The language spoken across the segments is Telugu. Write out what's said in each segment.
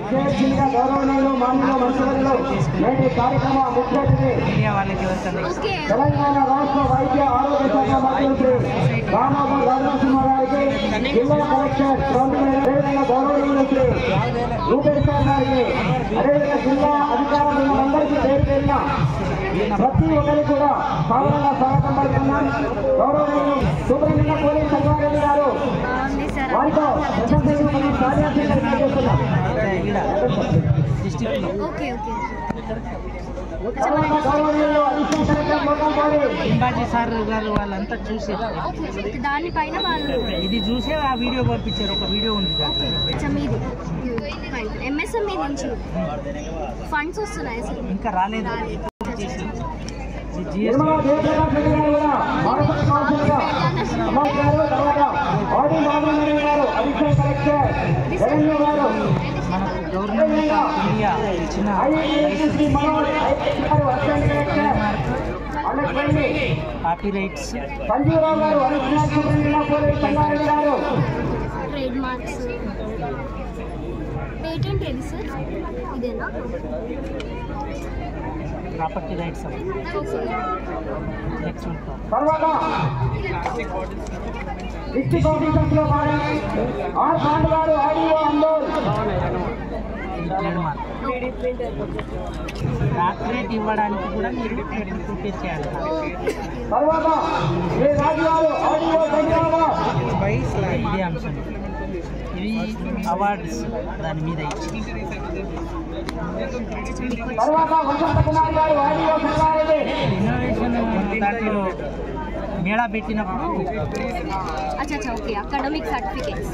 విజయశ్రీగా గౌరవనీయులు మాన్యులు మంత్రులు నేటి కార్యక్రమ ముఖ్య అతిథి తెలంగాణ రాష్ట్ర వైద్య ఆరోగ్య శాఖ మంత్రి రామారావు రాజనరసింహారావుకి జిల్లా కలెక్టర్ అదేవిధంగా గౌరవనీయులు శ్రీ రూపేష్ గారికి అదేవిధంగా జిల్లా అధికారులందరికీ పేరు పేరిన ప్రతి ఒక్కరికి కూడా సాధారణంగా స్వాగతం పడుతున్నాం. గౌరవనీయులు సూపరింటెండెంట్ పోలీస్ సంగారెడ్డి గారు వారితో ఇంబాజీ సార్ గారు వాళ్ళంతా చూసారు, దానిపైన వాళ్ళు ఇది చూసే ఆ వీడియో పంపించారు. ఒక వీడియో ఉంది ఎంఎస్ఎంఈ నుంచి ఫండ్స్ వస్తున్నాయి ఇంకా రాలేదు. మనకు గవర్నమెంట్ ఆఫ్ ఇండియా ఇచ్చిన copy rights, trade marks, patent ఏది సార్? ఇదేనా? ప్రాపర్టీ రైట్స్ డాక్టరేట్ ఇవ్వడానికి కూడా మీరు ప్రిపేర్ చేయాలి. ఇదే అంశం, ఇవి అవార్డ్స్ దాని మీద ఇచ్చి ఇన్నోవేషన్ దాంట్లో మేళా పెట్టినప్పుడు అకాడమిక్ సర్టిఫికేట్స్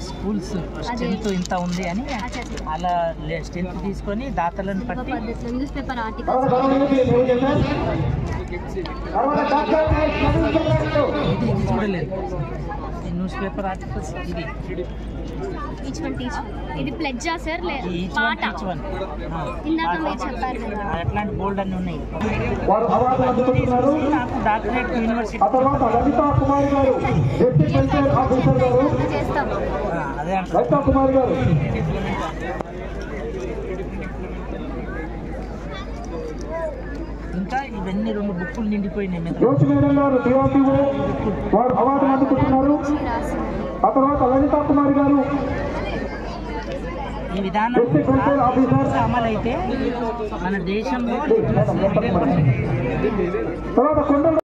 స్కూల్స్ స్ట్రెంత్ ఇంత ఉంది అని అలా స్ట్రెంత్ తీసుకొని దాతలను పట్టి న్యూస్ పేపర్ ఆర్టికల్స్ చూడలేదు. న్యూస్ పేపర్ ఆర్టికల్స్ ఇది ప్లెడ్జా సార్? పాట ఇందాక మీరు చెప్పారు కదా, అట్లాంటి బోల్డ్ అన్ని ఉన్నాయి. నాకు డాక్టరేట్ యూనివర్సిటీ చేస్తాం. అదే ఇంకా ఇవన్నీ 2 బుక్కులు నిండిపోయినాయి. ఈ విధానం అమలైతే మన దేశంలో